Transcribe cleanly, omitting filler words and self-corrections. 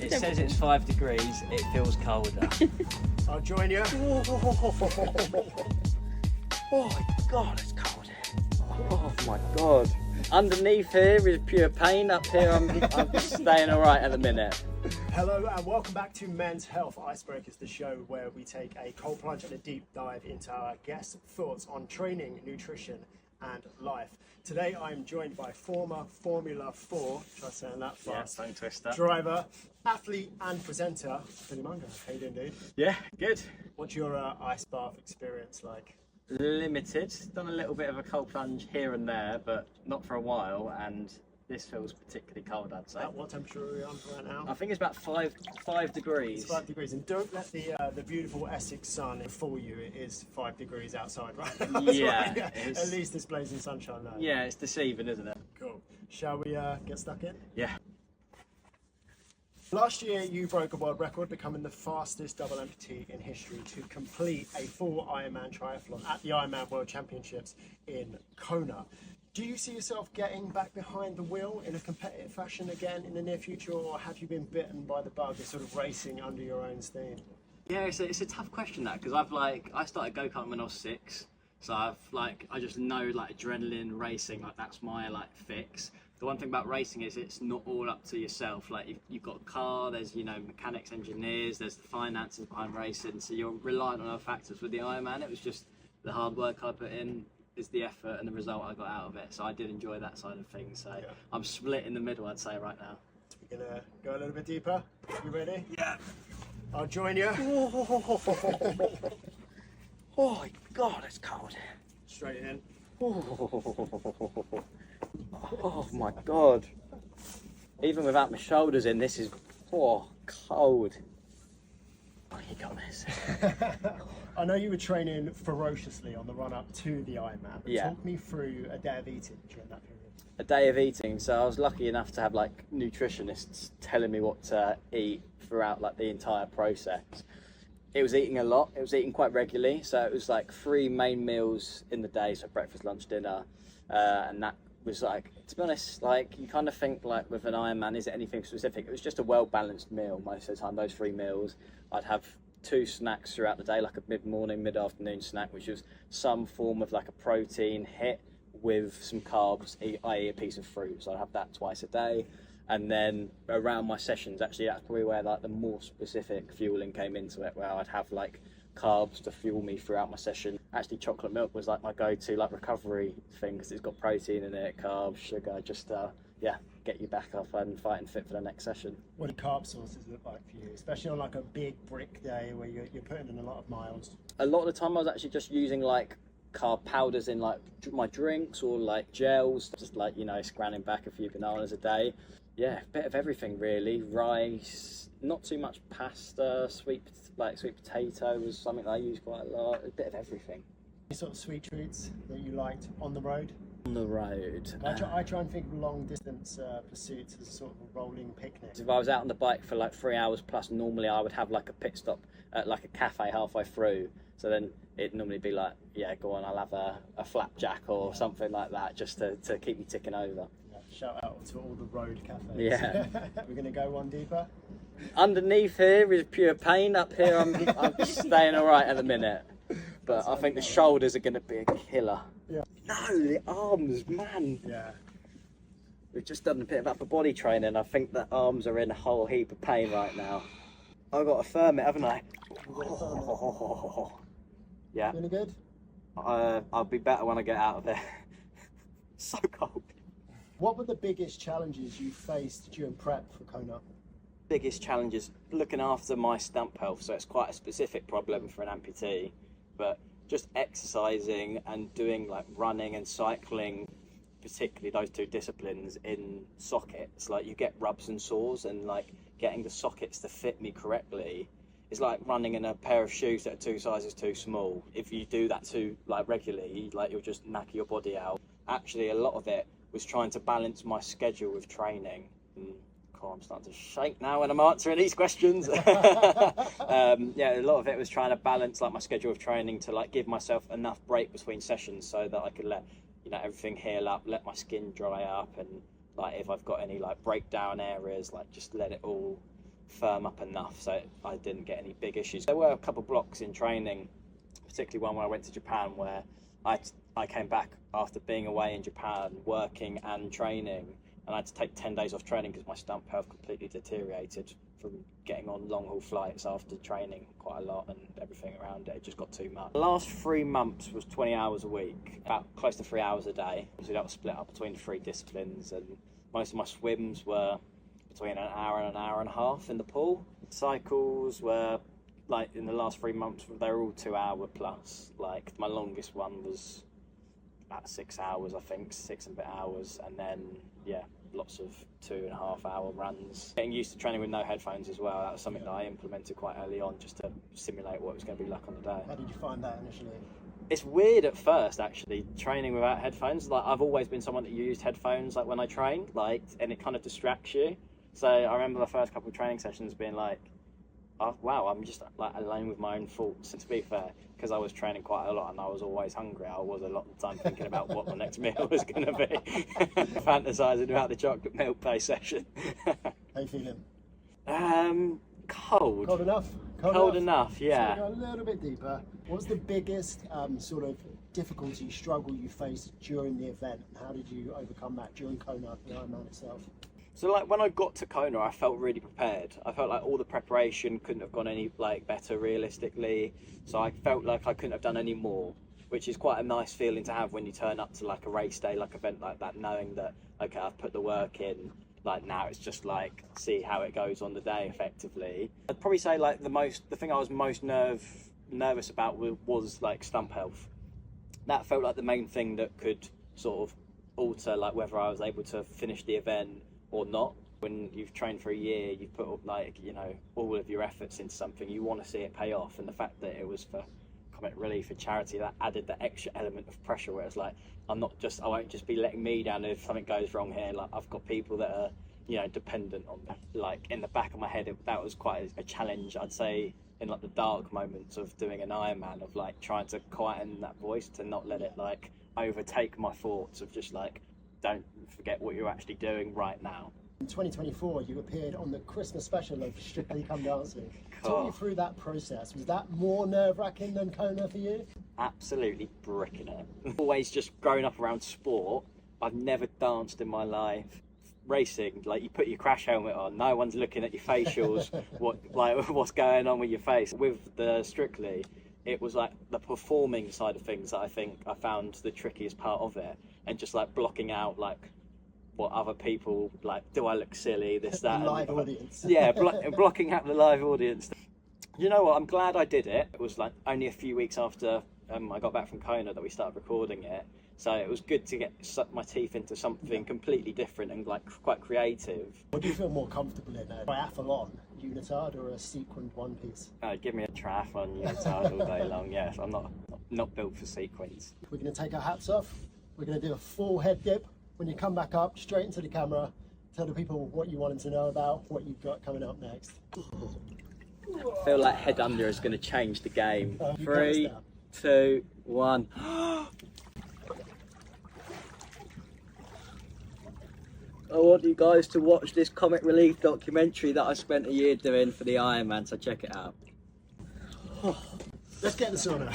It says it's 5 degrees, it feels colder. I'll join you. Oh my god, it's cold. Oh my god. Underneath here is pure pain. Up here I'm staying alright at the minute. Hello and welcome back to Men's Health Icebreakers, the show where we take a cold plunge and a deep dive into our guests' thoughts on training, nutrition and life. Today I'm joined by former Formula 4, try saying that fast, Tongue twister. driver, athlete and presenter, Billy Monger. How you doing, dude? Yeah, good. What's your ice bath experience like? Limited. Done a little bit of a cold plunge here and there, but not for a while, and this feels particularly cold, I'd say. At what temperature are we on right now? I think it's about 5 degrees. It's 5 degrees, and don't let the beautiful Essex sun fool you. It is 5 degrees outside right now. Yeah, At least it's blazing sunshine now. Yeah, it's deceiving, isn't it? Cool. Shall we get stuck in? Yeah. Last year, you broke a world record, becoming the fastest double amputee in history to complete a full Ironman triathlon at the Ironman World Championships in Kona. Do you see yourself getting back behind the wheel in a competitive fashion again in the near future, or have you been bitten by the bug of sort of racing under your own steam? Yeah, it's a tough question, that, because I started go-karting when I was 6, so I just know adrenaline racing, that's my fix. The one thing about racing is it's not all up to yourself. You've got a car, there's mechanics, engineers, there's the finances behind racing, so you're reliant on other factors. With the Ironman, it was just the hard work I put in is the effort and the result I got out of it. So I did enjoy that side of things. So yeah. I'm split in the middle, I'd say, right now. We're gonna go a little bit deeper. You ready? Yeah. I'll join you. Oh my god, it's cold. Straight in. Oh my god. Even without my shoulders in, this is cold. Oh, you got this. I know you were training ferociously on the run up to the Ironman. Yeah. Talk me through a day of eating during that period. A day of eating, so I was lucky enough to have nutritionists telling me what to eat throughout the entire process. It was eating a lot, it was eating quite regularly, so it was 3 main meals in the day, so breakfast, lunch, dinner, and that was to be honest, you kind of think with an Ironman, is it anything specific? It was just a well-balanced meal most of the time, those 3 meals. I'd have 2 snacks throughout the day, a mid-morning, mid-afternoon snack, which was some form of a protein hit with some carbs, i.e. a piece of fruit. So I'd have that twice a day. And then around my sessions, actually that's probably where the more specific fueling came into it, where I'd have carbs to fuel me throughout my session. Actually chocolate milk was my go-to recovery thing, because it's got protein in it, carbs, sugar, just get you back up and fighting fit for the next session. What do carb sources look like for you, especially on a big brick day where you're putting in a lot of miles? A lot of the time I was actually just using carb powders in my drinks, or gels, just scranning back a few bananas a day. Yeah, a bit of everything really. Rice, not too much pasta, sweet potato was something that I used quite a lot. A bit of everything. Any sort of sweet treats that you liked on the road? On the road. I try and think of long distance pursuits as a sort of a rolling picnic. If I was out on the bike for 3 hours plus, normally I would have a pit stop at a cafe halfway through. So then it'd normally be yeah, go on, I'll have a flapjack or something like that, just to keep me ticking over. Yeah, shout out to all the road cafes. Yeah. We're going to go one deeper. Underneath here is pure pain. Up here I'm staying alright at the minute. But I think the shoulders are going to be a killer. Yeah. No, the arms, man. Yeah. We've just done a bit of upper body training. I think the arms are in a whole heap of pain right now. I've got to firm it, haven't I? Yeah. Feeling good? I'll be better when I get out of there. So cold. What were the biggest challenges you faced during prep for Kona? Biggest challenges, looking after my stump health, so it's quite a specific problem for an amputee, but just exercising and doing running and cycling, particularly those 2 disciplines, in sockets. You get rubs and sores, and getting the sockets to fit me correctly is like running in a pair of shoes that are 2 sizes too small. If you do that too regularly, you'll just knacker your body out. Actually, a lot of it was trying to balance my schedule with training. I'm starting to shake now when I'm answering these questions. Yeah, a lot of it was trying to balance my schedule of training to give myself enough break between sessions so that I could let everything heal up, let my skin dry up, and if I've got any breakdown areas, just let it all firm up enough so I didn't get any big issues. There were a couple of blocks in training, particularly one where I went to Japan, where I came back after being away in Japan, working and training, and I had to take 10 days off training because my stump health completely deteriorated from getting on long haul flights after training quite a lot, and everything around it just got too much. The last 3 months was 20 hours a week, about close to 3 hours a day. So that was split up between 3 disciplines, and most of my swims were between an hour and an hour and a half in the pool. Cycles were, like, in the last 3 months, they were all 2 hour plus. Like, my longest one was about 6 hours, I think, 6 and a bit hours, and then, yeah, lots of 2.5 hour runs. Getting used to training with no headphones as well, that was something that I implemented quite early on, just to simulate what it was going to be like on the day. How did you find that initially? It's weird at first, actually, training without headphones. Like, I've always been someone that used headphones, like, when I trained, like, and it kind of distracts you. So I remember the first couple of training sessions being like, oh, wow, I'm just like alone with my own thoughts. And to be fair, because I was training quite a lot and I was always hungry, I was a lot of the time thinking about what the next meal was going to be. Fantasising about the chocolate milk based session. How you feeling? Cold. Cold enough? Cold enough, yeah. So go a little bit deeper. What was the biggest sort of difficulty, struggle you faced during the event, and how did you overcome that during Kona, the Ironman itself? So, like, when I got to Kona, I felt really prepared. I felt like all the preparation couldn't have gone any, like, better realistically. So I felt like I couldn't have done any more, which is quite a nice feeling to have when you turn up to, like, a race day, like, event like that, knowing that, okay, I've put the work in. Like, now it's just, like, see how it goes on the day, effectively. I'd probably say, like, the thing I was most nervous about was, like, stump health. That felt like the main thing that could sort of alter, like, whether I was able to finish the event or not. When you've trained for a year, you've put up, like, you know, all of your efforts into something, you want to see it pay off, and the fact that it was for comic relief, for charity, that added the extra element of pressure, where it's like, I won't just be letting me down if something goes wrong here. Like, I've got people that are, you know, dependent on that. Like, in the back of my head, that was quite a challenge, I'd say, in, like, the dark moments of doing an Ironman, of, like, trying to quieten that voice, to not let it, like, overtake my thoughts of just, like, don't forget what you're actually doing right now. In 2024, you appeared on the Christmas special of Strictly Come Dancing. Cool. Talk me through that process. Was that more nerve-wracking than Kona for you? Absolutely bricking it. Always just growing up around sport, I've never danced in my life. Racing, like, you put your crash helmet on, no one's looking at your facials, what's going on with your face. With the Strictly, it was like the performing side of things that I think I found the trickiest part of it, and just, like, blocking out, like, what other people, like, do I look silly, this, that. The live audience. Yeah, blocking out the live audience. You know what, I'm glad I did it. It was, like, only a few weeks after I got back from Kona that we started recording it. So it was good to get my teeth into something completely different and, like, quite creative. What do you feel more comfortable in, a triathlon unitard or a sequined one piece? Give me a triathlon unitard all day long, yes. I'm not built for sequins. We're going to take our hats off. We're going to do a full head dip. When you come back up, straight into the camera, tell the people what you wanted to know about, what you've got coming up next. I feel like head under is going to change the game. 3, 2, 1. I want you guys to watch this comic relief documentary that I spent a year doing for the Ironman, so check it out. Let's get the sauna.